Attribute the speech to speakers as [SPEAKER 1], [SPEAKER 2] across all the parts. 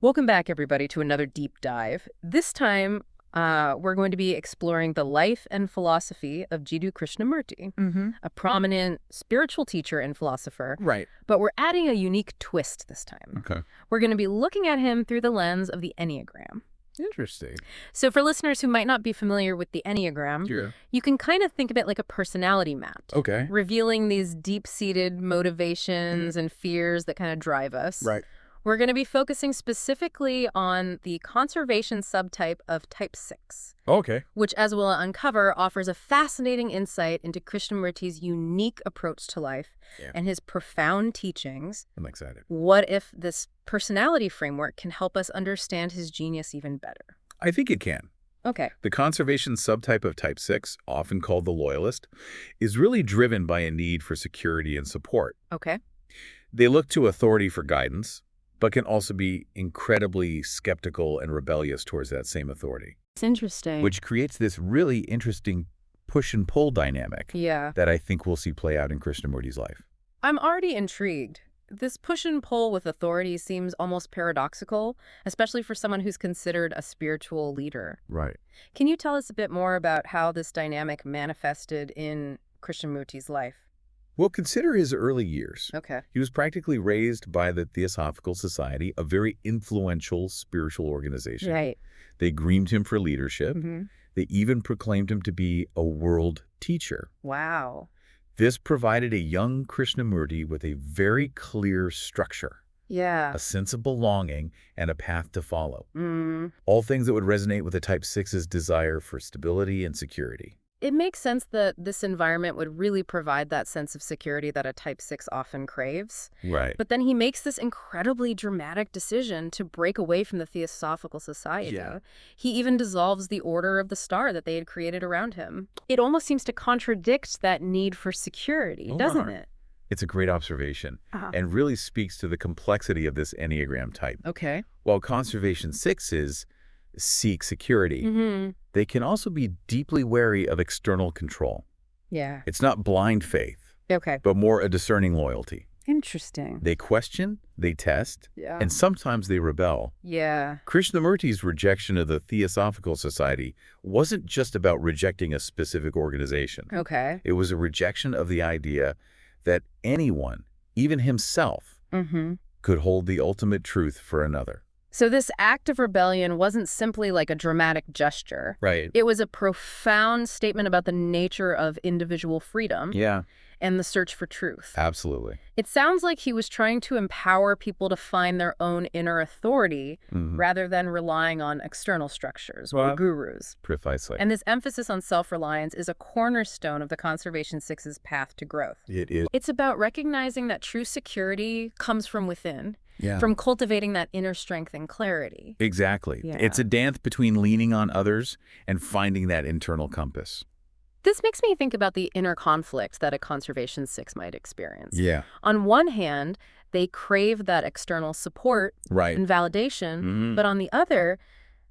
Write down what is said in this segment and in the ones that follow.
[SPEAKER 1] Welcome back, everybody, to another deep dive. This time, we're going to be exploring the life and philosophy of Jiddu Krishnamurti, a prominent spiritual teacher and philosopher.
[SPEAKER 2] Right.
[SPEAKER 1] But we're adding a unique twist this time.
[SPEAKER 2] Okay.
[SPEAKER 1] We're going to be looking at him through the lens of the Enneagram.
[SPEAKER 2] Interesting.
[SPEAKER 1] So for listeners who might not be familiar with the Enneagram,
[SPEAKER 2] Yeah.
[SPEAKER 1] you can kind of think of it like a personality map,
[SPEAKER 2] Okay.
[SPEAKER 1] revealing these deep-seated motivations and fears that kind of drive us.
[SPEAKER 2] Right.
[SPEAKER 1] We're going to be focusing specifically on the conservation subtype of type 6,
[SPEAKER 2] Okay.
[SPEAKER 1] which, as we'll uncover, offers a fascinating insight into Krishnamurti's unique approach to life and his profound teachings.
[SPEAKER 2] I'm excited.
[SPEAKER 1] What if this personality framework can help us understand his genius even better?
[SPEAKER 2] I think it can.
[SPEAKER 1] Okay.
[SPEAKER 2] The conservation subtype of type 6, often called the loyalist, is really driven by a need for security and support.
[SPEAKER 1] Okay.
[SPEAKER 2] They look to authority for guidance, but can also be incredibly skeptical and rebellious towards that same authority.
[SPEAKER 1] It's interesting.
[SPEAKER 2] Which creates this really interesting push and pull dynamic that I think we'll see play out in Krishnamurti's life.
[SPEAKER 1] I'm already intrigued. This push and pull with authority seems almost paradoxical, especially for someone who's considered a spiritual leader.
[SPEAKER 2] Right.
[SPEAKER 1] Can you tell us a bit more about how this dynamic manifested in Krishnamurti's life?
[SPEAKER 2] Well, consider his early years.
[SPEAKER 1] Okay.
[SPEAKER 2] He was practically raised by the Theosophical Society, a very influential spiritual organization.
[SPEAKER 1] Right.
[SPEAKER 2] They groomed him for leadership. They even proclaimed him to be a world teacher.
[SPEAKER 1] Wow.
[SPEAKER 2] This provided a young Krishnamurti with a very clear structure,
[SPEAKER 1] Yeah.
[SPEAKER 2] a sense of belonging, and a path to follow.
[SPEAKER 1] Mm.
[SPEAKER 2] All things that would resonate with a type 6's desire for stability and security.
[SPEAKER 1] It makes sense that this environment would really provide that sense of security that a type 6 often craves.
[SPEAKER 2] Right.
[SPEAKER 1] But then he makes this incredibly dramatic decision to break away from the Theosophical Society.
[SPEAKER 2] Yeah.
[SPEAKER 1] He even dissolves the Order of the Star that they had created around him. It almost seems to contradict that need for security, doesn't it?
[SPEAKER 2] It's a great observation and really speaks to the complexity of this Enneagram type.
[SPEAKER 1] Okay.
[SPEAKER 2] While conservation 6s seek security, they can also be deeply wary of external control.
[SPEAKER 1] Yeah.
[SPEAKER 2] It's not blind faith,
[SPEAKER 1] Okay.
[SPEAKER 2] but more a discerning loyalty.
[SPEAKER 1] Interesting.
[SPEAKER 2] They question, they test,
[SPEAKER 1] Yeah.
[SPEAKER 2] and sometimes they rebel.
[SPEAKER 1] Yeah.
[SPEAKER 2] Krishnamurti's rejection of the Theosophical Society wasn't just about rejecting a specific organization.
[SPEAKER 1] Okay.
[SPEAKER 2] It was a rejection of the idea that anyone, even himself, could hold the ultimate truth for another.
[SPEAKER 1] So this act of rebellion wasn't simply like a dramatic gesture.
[SPEAKER 2] Right.
[SPEAKER 1] It was a profound statement about the nature of individual freedom
[SPEAKER 2] Yeah,
[SPEAKER 1] and the search for truth.
[SPEAKER 2] absolutely.
[SPEAKER 1] It sounds like he was trying to empower people to find their own inner authority rather than relying on external structures or
[SPEAKER 2] Well,
[SPEAKER 1] gurus.
[SPEAKER 2] Precisely.
[SPEAKER 1] And this emphasis on self-reliance is a cornerstone of the Conservation 6's path to growth.
[SPEAKER 2] It is.
[SPEAKER 1] It's about recognizing that true security comes from within,
[SPEAKER 2] Yeah.
[SPEAKER 1] from cultivating that inner strength and clarity.
[SPEAKER 2] Exactly.
[SPEAKER 1] Yeah.
[SPEAKER 2] It's a dance between leaning on others and finding that internal compass.
[SPEAKER 1] This makes me think about the inner conflict that a Conservation 6 might experience.
[SPEAKER 2] Yeah.
[SPEAKER 1] On one hand, they crave that external support
[SPEAKER 2] Right.
[SPEAKER 1] and validation, but on the other,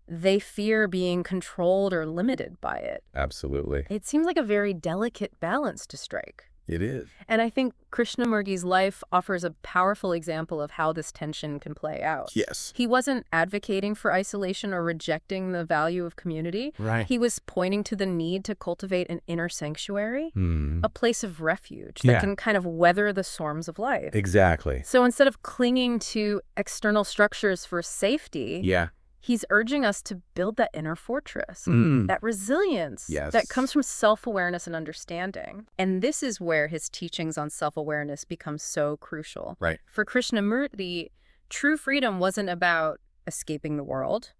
[SPEAKER 1] they fear being controlled or limited by it.
[SPEAKER 2] Absolutely.
[SPEAKER 1] It seems like a very delicate balance to strike.
[SPEAKER 2] It is.
[SPEAKER 1] And I think Krishnamurti's life offers a powerful example of how this tension can play out.
[SPEAKER 2] Yes.
[SPEAKER 1] He wasn't advocating for isolation or rejecting the value of community.
[SPEAKER 2] Right.
[SPEAKER 1] He was pointing to the need to cultivate an inner sanctuary,
[SPEAKER 2] Hmm.
[SPEAKER 1] a place of refuge
[SPEAKER 2] Yeah.
[SPEAKER 1] that can kind of weather the storms of life.
[SPEAKER 2] Exactly.
[SPEAKER 1] So instead of clinging to external structures for safety,
[SPEAKER 2] Yeah.
[SPEAKER 1] he's urging us to build that inner fortress,
[SPEAKER 2] Mm.
[SPEAKER 1] that resilience
[SPEAKER 2] Yes.
[SPEAKER 1] that comes from self-awareness and understanding. And this is where his teachings on self-awareness become so crucial.
[SPEAKER 2] Right.
[SPEAKER 1] For Krishnamurti, true freedom wasn't about escaping the world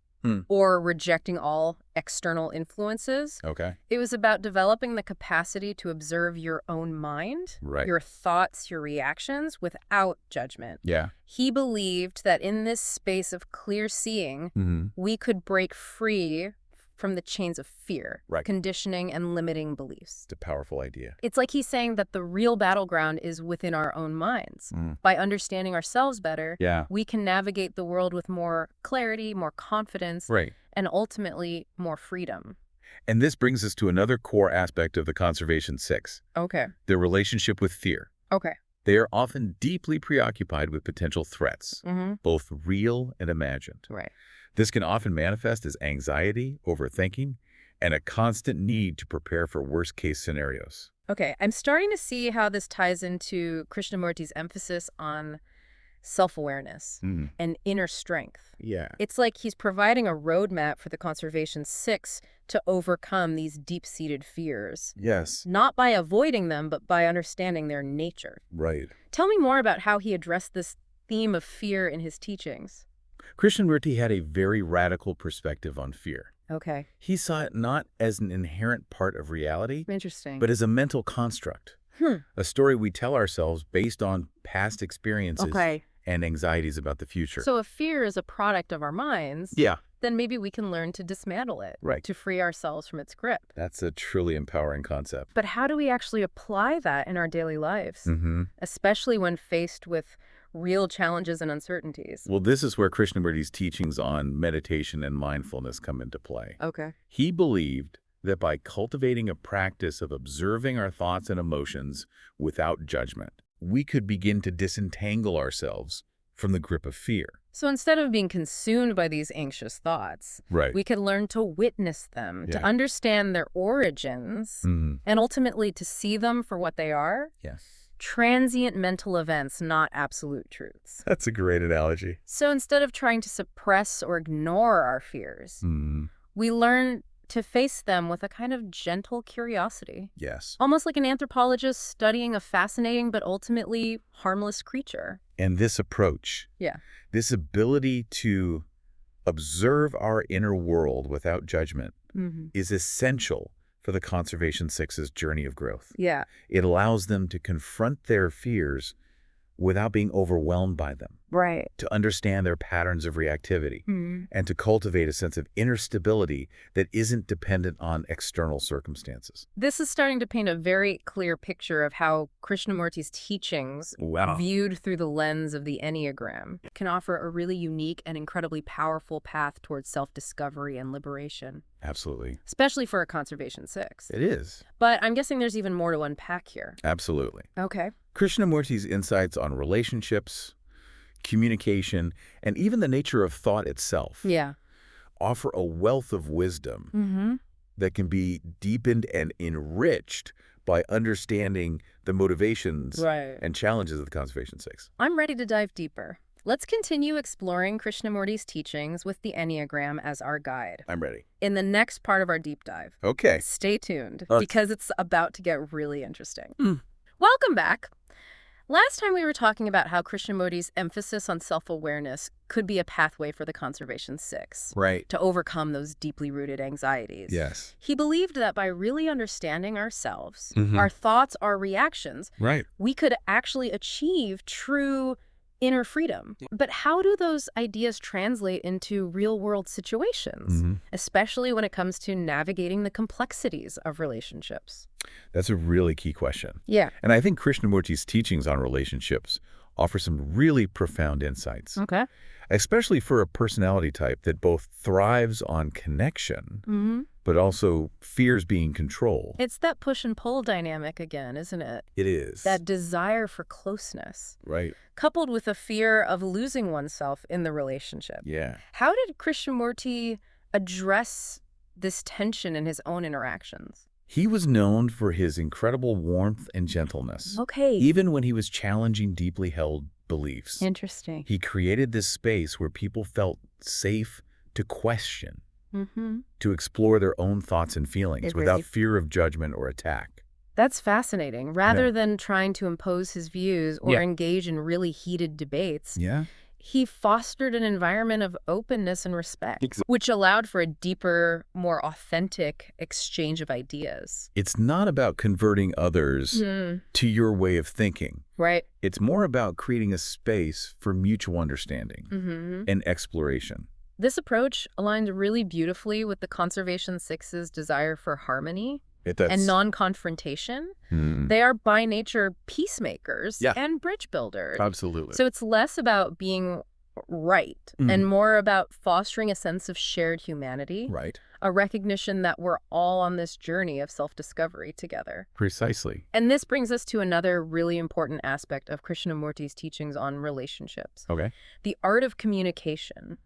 [SPEAKER 1] or rejecting all external influences.
[SPEAKER 2] Okay.
[SPEAKER 1] It was about developing the capacity to observe your own mind,
[SPEAKER 2] Right.
[SPEAKER 1] your thoughts, your reactions without judgment.
[SPEAKER 2] Yeah.
[SPEAKER 1] He believed that in this space of clear seeing, we could break free from the chains of fear,
[SPEAKER 2] Right.
[SPEAKER 1] conditioning, and limiting beliefs.
[SPEAKER 2] It's a powerful idea.
[SPEAKER 1] It's like he's saying that the real battleground is within our own minds. By understanding ourselves better,
[SPEAKER 2] Yeah.
[SPEAKER 1] we can navigate the world with more clarity, more confidence,
[SPEAKER 2] Right.
[SPEAKER 1] and ultimately more freedom.
[SPEAKER 2] And this brings us to another core aspect of the Conservation 6,
[SPEAKER 1] Okay.
[SPEAKER 2] their relationship with fear.
[SPEAKER 1] Okay.
[SPEAKER 2] They are often deeply preoccupied with potential threats, both real and imagined.
[SPEAKER 1] Right.
[SPEAKER 2] This can often manifest as anxiety, overthinking, and a constant need to prepare for worst-case scenarios.
[SPEAKER 1] Okay, I'm starting to see how this ties into Krishnamurti's emphasis on self-awareness and inner strength.
[SPEAKER 2] Yeah.
[SPEAKER 1] It's like he's providing a roadmap for the Conservation Six to overcome these deep-seated fears.
[SPEAKER 2] Yes.
[SPEAKER 1] Not by avoiding them, but by understanding their nature.
[SPEAKER 2] Right.
[SPEAKER 1] Tell me more about how he addressed this theme of fear in his teachings.
[SPEAKER 2] Krishnamurti had a very radical perspective on fear.
[SPEAKER 1] Okay.
[SPEAKER 2] He saw it not as an inherent part of reality,
[SPEAKER 1] Interesting.
[SPEAKER 2] but as a mental construct. A story we tell ourselves based on past experiences and anxieties about the future.
[SPEAKER 1] So if fear is a product of our minds,
[SPEAKER 2] Yeah.
[SPEAKER 1] then maybe we can learn to dismantle it,
[SPEAKER 2] Right.
[SPEAKER 1] to free ourselves from its grip.
[SPEAKER 2] That's a truly empowering concept.
[SPEAKER 1] But how do we actually apply that in our daily lives, especially when faced with real challenges and uncertainties?
[SPEAKER 2] Well, this is where Krishnamurti's teachings on meditation and mindfulness come into play.
[SPEAKER 1] Okay.
[SPEAKER 2] He believed that by cultivating a practice of observing our thoughts and emotions without judgment, we could begin to disentangle ourselves from the grip of fear.
[SPEAKER 1] So instead of being consumed by these anxious thoughts,
[SPEAKER 2] Right.
[SPEAKER 1] we can learn to witness them, to understand their origins, and ultimately to see them for what they are.
[SPEAKER 2] Yes.
[SPEAKER 1] Transient mental events, not absolute truths.
[SPEAKER 2] That's a great analogy.
[SPEAKER 1] So instead of trying to suppress or ignore our fears, we learn to face them with a kind of gentle curiosity.
[SPEAKER 2] Yes.
[SPEAKER 1] Almost like an anthropologist studying a fascinating but ultimately harmless creature.
[SPEAKER 2] And this approach, this ability to observe our inner world without judgment, is essential for the Conservation Six's journey of growth.
[SPEAKER 1] Yeah.
[SPEAKER 2] It allows them to confront their fears without being overwhelmed by them.
[SPEAKER 1] Right.
[SPEAKER 2] To understand their patterns of reactivity, and to cultivate a sense of inner stability that isn't dependent on external circumstances.
[SPEAKER 1] This is starting to paint a very clear picture of how Krishnamurti's teachings, viewed through the lens of the Enneagram, can offer a really unique and incredibly powerful path towards self-discovery and liberation.
[SPEAKER 2] Absolutely.
[SPEAKER 1] Especially for a Conservation Six.
[SPEAKER 2] It is.
[SPEAKER 1] But I'm guessing there's even more to unpack here.
[SPEAKER 2] Absolutely.
[SPEAKER 1] Okay.
[SPEAKER 2] Krishnamurti's insights on relationships, communication, and even the nature of thought itself offer a wealth of wisdom that can be deepened and enriched by understanding the motivations and challenges of the Conservation Six.
[SPEAKER 1] I'm ready to dive deeper. Let's continue exploring Krishnamurti's teachings with the Enneagram as our guide.
[SPEAKER 2] I'm ready.
[SPEAKER 1] In the next part of our deep dive.
[SPEAKER 2] Okay.
[SPEAKER 1] Stay tuned, because it's about to get really interesting. Welcome back. Last time we were talking about how Krishnamurti's emphasis on self-awareness could be a pathway for the Conservation Six.
[SPEAKER 2] Right.
[SPEAKER 1] To overcome those deeply rooted anxieties.
[SPEAKER 2] Yes.
[SPEAKER 1] He believed that by really understanding ourselves, our thoughts, our reactions, we could actually achieve true inner freedom. But how do those ideas translate into real-world situations, especially when it comes to navigating the complexities of relationships?
[SPEAKER 2] That's a really key question.
[SPEAKER 1] Yeah.
[SPEAKER 2] And I think Krishnamurti's teachings on relationships offer some really profound insights.
[SPEAKER 1] Okay.
[SPEAKER 2] Especially for a personality type that both thrives on connection, but also fears being controlled.
[SPEAKER 1] It's that push and pull dynamic again, isn't it?
[SPEAKER 2] It is.
[SPEAKER 1] That desire for closeness.
[SPEAKER 2] Right.
[SPEAKER 1] Coupled with a fear of losing oneself in the relationship.
[SPEAKER 2] Yeah.
[SPEAKER 1] How did Krishnamurti address this tension in his own interactions?
[SPEAKER 2] He was known for his incredible warmth and gentleness.
[SPEAKER 1] Okay.
[SPEAKER 2] Even when he was challenging deeply held beliefs.
[SPEAKER 1] Interesting.
[SPEAKER 2] He created this space where people felt safe to question, to explore their own thoughts and feelings without fear of judgment or attack.
[SPEAKER 1] That's fascinating. Rather than trying to impose his views or engage in really heated debates, he fostered an environment of openness and respect, which allowed for a deeper, more authentic exchange of ideas.
[SPEAKER 2] It's not about converting others to your way of thinking.
[SPEAKER 1] Right.
[SPEAKER 2] It's more about creating a space for mutual understanding and exploration.
[SPEAKER 1] This approach aligns really beautifully with the Conservation Six's desire for harmony and non-confrontation. They are by nature peacemakers and bridge builders.
[SPEAKER 2] Absolutely.
[SPEAKER 1] So it's less about being Right. And more about fostering a sense of shared humanity.
[SPEAKER 2] Right.
[SPEAKER 1] A recognition that we're all on this journey of self-discovery together.
[SPEAKER 2] Precisely.
[SPEAKER 1] And this brings us to another really important aspect of Krishnamurti's teachings on relationships.
[SPEAKER 2] Okay.
[SPEAKER 1] The art of communication.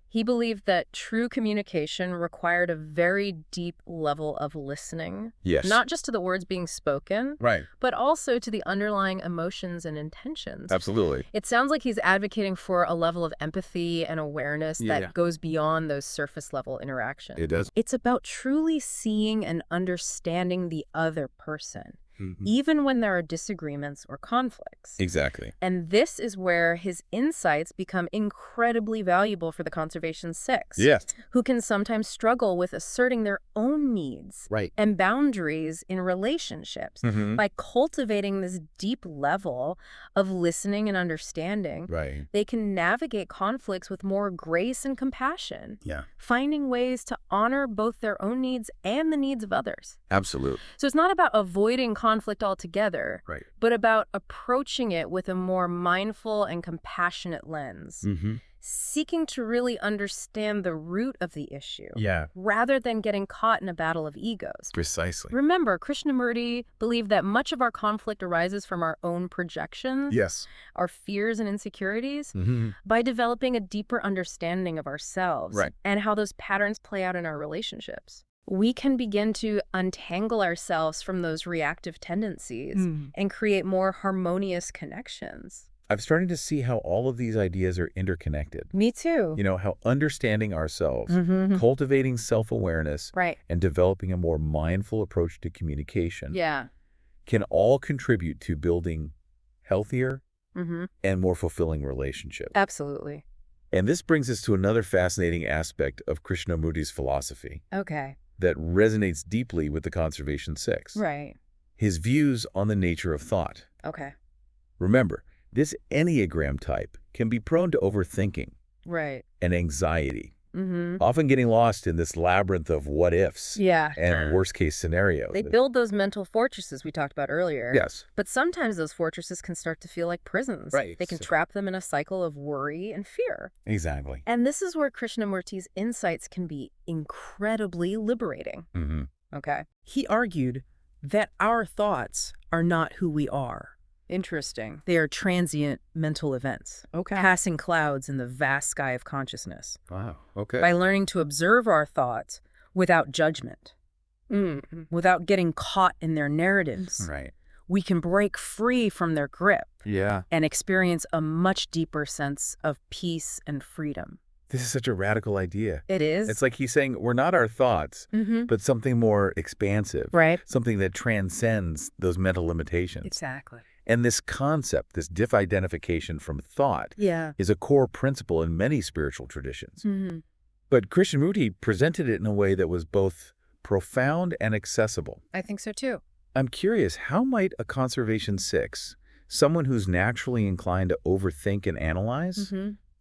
[SPEAKER 1] He believed that true communication required a very deep level of listening.
[SPEAKER 2] Yes.
[SPEAKER 1] Not just to the words being spoken,
[SPEAKER 2] Right.
[SPEAKER 1] but also to the underlying emotions and intentions.
[SPEAKER 2] Absolutely.
[SPEAKER 1] It sounds like he's advocating for a level of empathy and awareness that goes beyond those surface level interactions.
[SPEAKER 2] It does.
[SPEAKER 1] It's about truly seeing and understanding the other person, even when there are disagreements or conflicts.
[SPEAKER 2] Exactly.
[SPEAKER 1] And this is where his insights become incredibly valuable for the Conservation Six, who can sometimes struggle with asserting their own needs and boundaries in relationships. By cultivating this deep level of listening and understanding, they can navigate conflicts with more grace and compassion, finding ways to honor both their own needs and the needs of others.
[SPEAKER 2] Absolutely.
[SPEAKER 1] So it's not about avoiding conflict altogether, but about approaching it with a more mindful and compassionate lens, seeking to really understand the root of the issue, rather than getting caught in a battle of egos.
[SPEAKER 2] Precisely.
[SPEAKER 1] Remember, Krishnamurti believed that much of our conflict arises from our own projections, our fears and insecurities. By developing a deeper understanding of ourselves and how those patterns play out in our relationships, we can begin to untangle ourselves from those reactive tendencies and create more harmonious connections.
[SPEAKER 2] I'm starting to see how all of these ideas are interconnected.
[SPEAKER 1] Me too.
[SPEAKER 2] You know, how understanding ourselves, cultivating self-awareness, and developing a more mindful approach to communication can all contribute to building healthier and more fulfilling relationships.
[SPEAKER 1] Absolutely.
[SPEAKER 2] And this brings us to another fascinating aspect of Krishnamurti's philosophy. That resonates deeply with the Conservation Six. His views on the nature of thought. Remember, this Enneagram type can be prone to overthinking and anxiety, often getting lost in this labyrinth of what-ifs and worst-case scenarios.
[SPEAKER 1] They build those mental fortresses we talked about earlier. But sometimes those fortresses can start to feel like prisons. They can trap them in a cycle of worry and fear.
[SPEAKER 2] Exactly.
[SPEAKER 1] And this is where Krishnamurti's insights can be incredibly liberating.
[SPEAKER 3] He argued that our thoughts are not who we are.
[SPEAKER 1] Interesting.
[SPEAKER 3] They are transient mental events, passing clouds in the vast sky of consciousness.
[SPEAKER 2] Wow.
[SPEAKER 3] By learning to observe our thoughts without judgment, without getting caught in their narratives, we can break free from their grip and experience a much deeper sense of peace and freedom.
[SPEAKER 2] This is such a radical idea.
[SPEAKER 3] It is.
[SPEAKER 2] It's like he's saying we're not our thoughts, but something more expansive. Something that transcends those mental limitations.
[SPEAKER 3] Exactly.
[SPEAKER 2] And this concept, this disidentification from thought, is a core principle in many spiritual traditions. But Krishnamurti presented it in a way that was both profound and accessible.
[SPEAKER 1] I think so too.
[SPEAKER 2] I'm curious, how might a Conservation Six, someone who's naturally inclined to overthink and analyze,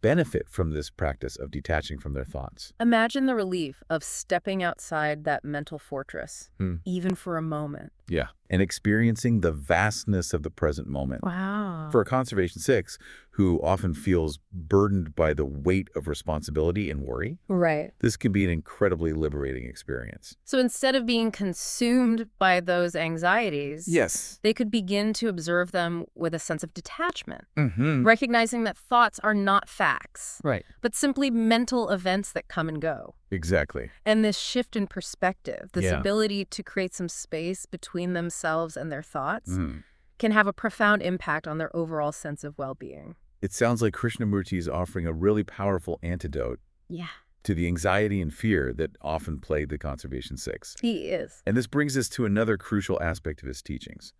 [SPEAKER 2] benefit from this practice of detaching from their thoughts?
[SPEAKER 1] Imagine the relief of stepping outside that mental fortress, even for a moment.
[SPEAKER 2] And experiencing the vastness of the present moment.
[SPEAKER 1] Wow.
[SPEAKER 2] For a Conservation Six, who often feels burdened by the weight of responsibility and worry, this can be an incredibly liberating experience.
[SPEAKER 1] So instead of being consumed by those anxieties, they could begin to observe them with a sense of detachment, recognizing that thoughts are not facts, but simply mental events that come and go.
[SPEAKER 2] Exactly.
[SPEAKER 1] And this shift in perspective, this ability to create some space between themselves and their thoughts, can have a profound impact on their overall sense of well-being.
[SPEAKER 2] It sounds like Krishnamurti is offering a really powerful antidote to the anxiety and fear that often plague the Conservation Six.
[SPEAKER 1] He is.
[SPEAKER 2] And this brings us to another crucial aspect of his teachings.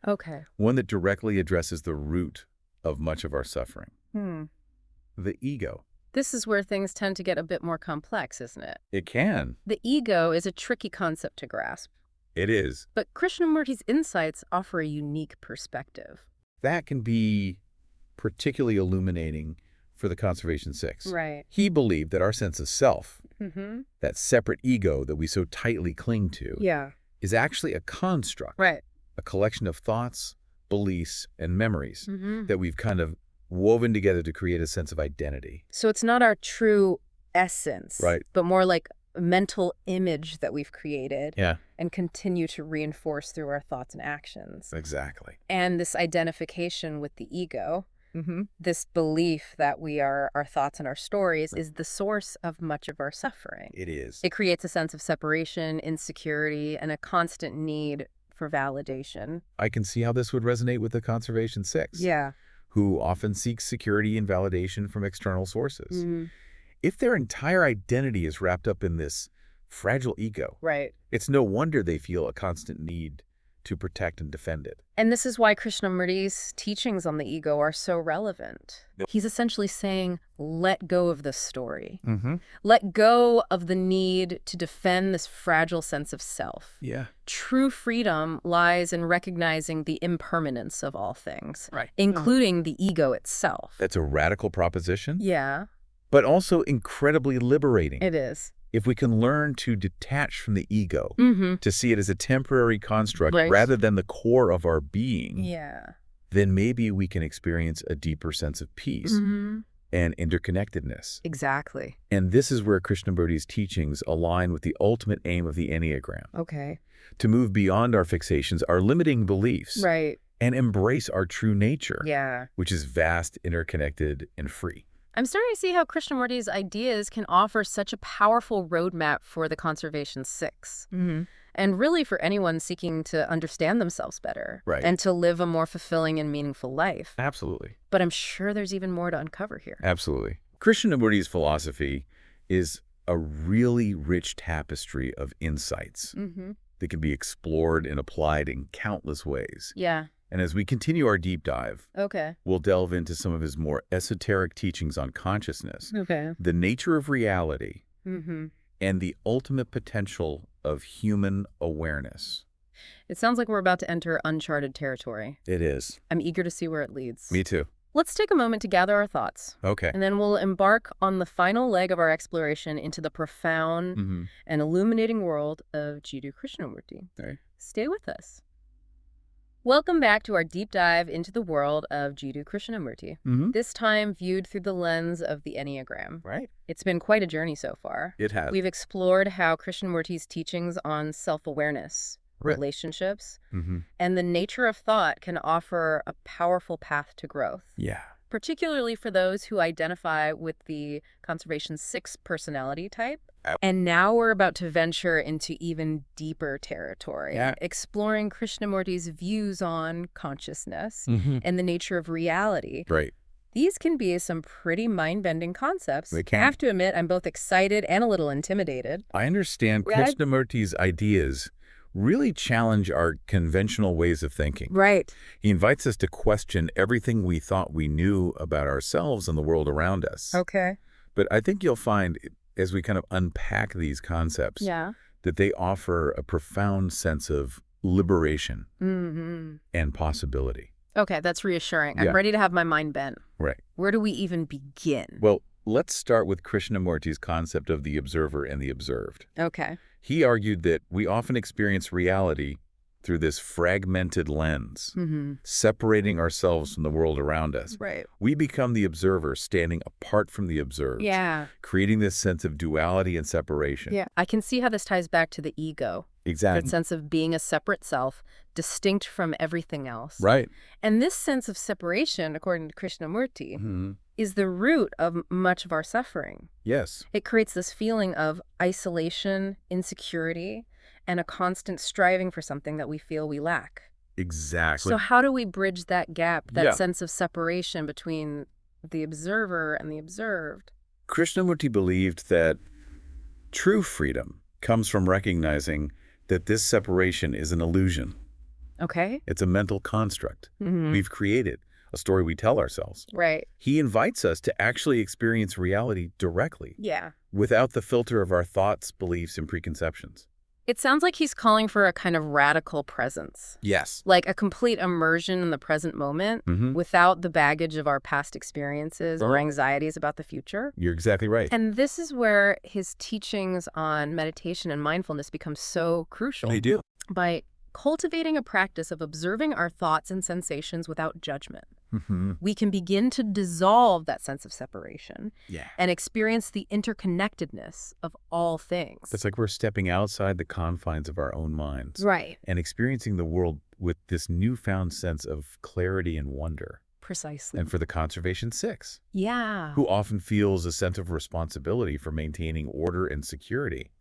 [SPEAKER 2] One that directly addresses the root of much of our suffering. The ego.
[SPEAKER 1] This is where things tend to get a bit more complex, isn't it?
[SPEAKER 2] It can.
[SPEAKER 1] The ego is a tricky concept to grasp.
[SPEAKER 2] It is.
[SPEAKER 1] But Krishnamurti's insights offer a unique perspective.
[SPEAKER 2] That can be particularly illuminating for the Conservation Six. He believed that our sense of self, that separate ego that we so tightly cling to, is actually a construct, a collection of thoughts, beliefs, and memories that we've kind of woven together to create a sense of identity.
[SPEAKER 1] So it's not our true essence,
[SPEAKER 2] Right.
[SPEAKER 1] but more like a mental image that we've created and continue to reinforce through our thoughts and actions.
[SPEAKER 2] Exactly.
[SPEAKER 1] And this identification with the ego, this belief that we are our thoughts and our stories is the source of much of our suffering.
[SPEAKER 2] It is.
[SPEAKER 1] It creates a sense of separation, insecurity, and a constant need for validation.
[SPEAKER 2] I can see how this would resonate with the Conservation Six.
[SPEAKER 1] Yeah.
[SPEAKER 2] Who often seek security and validation from external sources. If their entire identity is wrapped up in this fragile ego, it's no wonder they feel a constant need to protect and defend it.
[SPEAKER 1] And this is why Krishnamurti's teachings on the ego are so relevant. He's essentially saying, let go of this story. Let go of the need to defend this fragile sense of self.
[SPEAKER 2] Yeah.
[SPEAKER 1] True freedom lies in recognizing the impermanence of all things, including the ego itself.
[SPEAKER 2] That's a radical proposition.
[SPEAKER 1] Yeah.
[SPEAKER 2] But also incredibly liberating.
[SPEAKER 1] It is.
[SPEAKER 2] If we can learn to detach from the ego, to see it as a temporary construct rather than the core of our being, then maybe we can experience a deeper sense of peace and interconnectedness.
[SPEAKER 1] Exactly.
[SPEAKER 2] And this is where Krishnamurti's teachings align with the ultimate aim of the Enneagram.
[SPEAKER 1] Okay.
[SPEAKER 2] To move beyond our fixations, our limiting beliefs, and embrace our true nature, which is vast, interconnected, and free.
[SPEAKER 1] I'm starting to see how Krishnamurti's ideas can offer such a powerful roadmap for the Conservation Six. And really for anyone seeking to understand themselves better and to live a more fulfilling and meaningful life.
[SPEAKER 2] Absolutely.
[SPEAKER 1] But I'm sure there's even more to uncover here.
[SPEAKER 2] Absolutely. Krishnamurti's philosophy is a really rich tapestry of insights that can be explored and applied in countless ways.
[SPEAKER 1] Yeah.
[SPEAKER 2] And as we continue our deep dive, we'll delve into some of his more esoteric teachings on consciousness, the nature of reality, and the ultimate potential of human awareness.
[SPEAKER 1] It sounds like we're about to enter uncharted territory.
[SPEAKER 2] It is.
[SPEAKER 1] I'm eager to see where it leads.
[SPEAKER 2] Me too.
[SPEAKER 1] Let's take a moment to gather our thoughts.
[SPEAKER 2] Okay.
[SPEAKER 1] And then we'll embark on the final leg of our exploration into the profound and illuminating world of Jiddu Krishnamurti. Stay with us. Welcome back to our deep dive into the world of Jiddu Krishnamurti, this time viewed through the lens of the Enneagram. It's been quite a journey so far.
[SPEAKER 2] It has.
[SPEAKER 1] We've explored how Krishnamurti's teachings on self-awareness, relationships, and the nature of thought can offer a powerful path to growth.
[SPEAKER 2] Yeah.
[SPEAKER 1] Particularly for those who identify with the Conservation Six personality type. And now we're about to venture into even deeper territory, exploring Krishnamurti's views on consciousness and the nature of reality. These can be some pretty mind-bending concepts.
[SPEAKER 2] They can.
[SPEAKER 1] I have to admit, I'm both excited and a little intimidated.
[SPEAKER 2] I understand Krishnamurti's ideas really challenge our conventional ways of thinking. He invites us to question everything we thought we knew about ourselves and the world around us. But I think you'll find, as we kind of unpack these concepts, that they offer a profound sense of liberation and possibility.
[SPEAKER 1] Okay, that's reassuring. I'm ready to have my mind bent. Where do we even begin?
[SPEAKER 2] Well, let's start with Krishnamurti's concept of the observer and the observed. He argued that we often experience reality through this fragmented lens, separating ourselves from the world around us. We become the observer, standing apart from the observed, creating this sense of duality and separation.
[SPEAKER 1] I can see how this ties back to the ego. That sense of being a separate self, distinct from everything else. And this sense of separation, according to Krishnamurti, is the root of much of our suffering. It creates this feeling of isolation, insecurity, and a constant striving for something that we feel we lack. So how do we bridge that gap, that sense of separation between the observer and the observed?
[SPEAKER 2] Krishnamurti believed that true freedom comes from recognizing that this separation is an illusion. It's a mental construct we've created, a story we tell ourselves. He invites us to actually experience reality directly, without the filter of our thoughts, beliefs, and preconceptions.
[SPEAKER 1] It sounds like he's calling for a kind of radical presence. Like a complete immersion in the present moment without the baggage of our past experiences or anxieties about the future.
[SPEAKER 2] You're exactly right.
[SPEAKER 1] And this is where his teachings on meditation and mindfulness become so crucial.
[SPEAKER 2] They do.
[SPEAKER 1] By cultivating a practice of observing our thoughts and sensations without judgment. we can begin to dissolve that sense of separation and experience the interconnectedness of all things.
[SPEAKER 2] It's like we're stepping outside the confines of our own minds.
[SPEAKER 1] Right.
[SPEAKER 2] And experiencing the world with this newfound sense of clarity and wonder.
[SPEAKER 1] Precisely.
[SPEAKER 2] And for the Conservation 6.
[SPEAKER 1] Yeah.
[SPEAKER 2] Who often feels a sense of responsibility for maintaining order and security.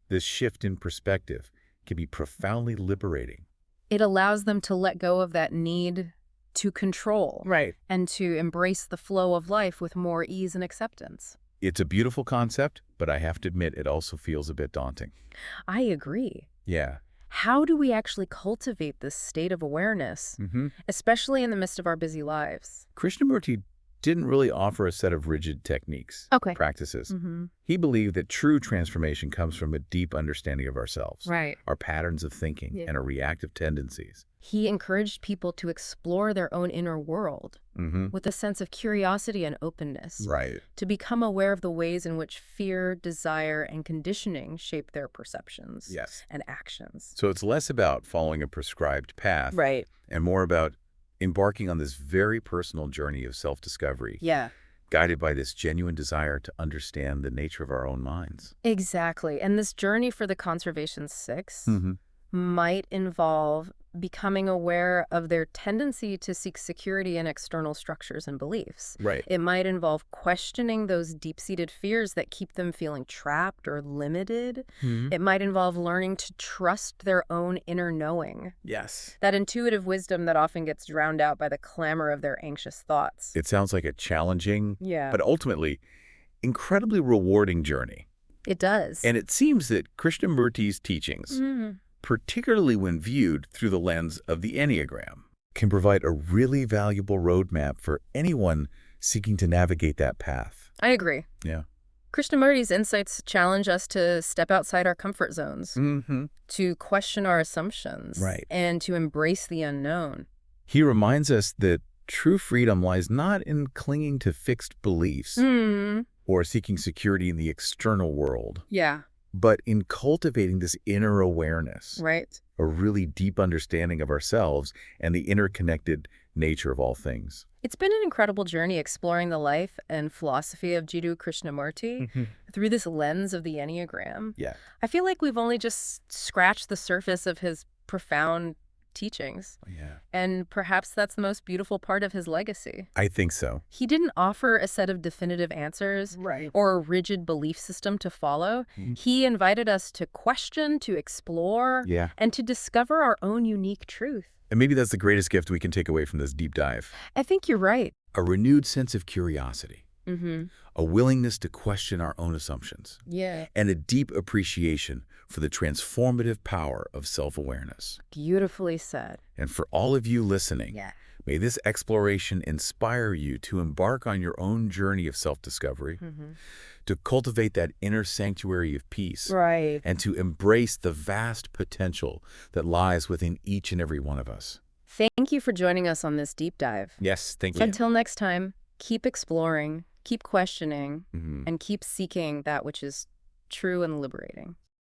[SPEAKER 2] This shift in perspective can be profoundly liberating.
[SPEAKER 1] It allows them to let go of that need to control.
[SPEAKER 3] Right.
[SPEAKER 1] And to embrace the flow of life with more ease and acceptance.
[SPEAKER 2] It's a beautiful concept, but I have to admit it also feels a bit daunting.
[SPEAKER 1] I agree.
[SPEAKER 2] Yeah.
[SPEAKER 1] How do we actually cultivate this state of awareness, especially in the midst of our busy lives?
[SPEAKER 2] Krishnamurti didn't really offer a set of rigid techniques, practices. He believed that true transformation comes from a deep understanding of ourselves, our patterns of thinking, and our reactive tendencies.
[SPEAKER 1] He encouraged people to explore their own inner world with a sense of curiosity and openness, to become aware of the ways in which fear, desire, and conditioning shape their perceptions and actions.
[SPEAKER 2] So it's less about following a prescribed path and more about embarking on this very personal journey of self-discovery, guided by this genuine desire to understand the nature of our own minds.
[SPEAKER 1] Exactly. And this journey for the Conservation 6 might involve becoming aware of their tendency to seek security in external structures and beliefs. It might involve questioning those deep-seated fears that keep them feeling trapped or limited. It might involve learning to trust their own inner knowing. That intuitive wisdom that often gets drowned out by the clamor of their anxious thoughts.
[SPEAKER 2] It sounds like a challenging, but ultimately incredibly rewarding journey.
[SPEAKER 1] It does.
[SPEAKER 2] And it seems that Krishnamurti's teachings, particularly when viewed through the lens of the Enneagram, can provide a really valuable roadmap for anyone seeking to navigate that path.
[SPEAKER 1] I agree.
[SPEAKER 2] Yeah.
[SPEAKER 1] Krishnamurti's insights challenge us to step outside our comfort zones, to question our assumptions, and to embrace the unknown.
[SPEAKER 2] He reminds us that true freedom lies not in clinging to fixed beliefs or seeking security in the external world. But in cultivating this inner awareness, a really deep understanding of ourselves and the interconnected nature of all things.
[SPEAKER 1] It's been an incredible journey exploring the life and philosophy of Jiddu Krishnamurti through this lens of the Enneagram. I feel like we've only just scratched the surface of his profound teachings. And perhaps that's the most beautiful part of his legacy.
[SPEAKER 2] I think so.
[SPEAKER 1] He didn't offer a set of definitive answers or a rigid belief system to follow. He invited us to question, to explore, and to discover our own unique truth.
[SPEAKER 2] And maybe that's the greatest gift we can take away from this deep dive.
[SPEAKER 1] I think you're right.
[SPEAKER 2] A renewed sense of curiosity. A willingness to question our own assumptions. And a deep appreciation for the transformative power of self-awareness.
[SPEAKER 1] Beautifully said.
[SPEAKER 2] And for all of you listening, may this exploration inspire you to embark on your own journey of self-discovery, to cultivate that inner sanctuary of peace, and to embrace the vast potential that lies within each and every one of us.
[SPEAKER 1] Thank you for joining us on this deep dive.
[SPEAKER 2] Yes, thank you.
[SPEAKER 1] Until next time, keep exploring, keep questioning, and keep seeking that which is true and liberating.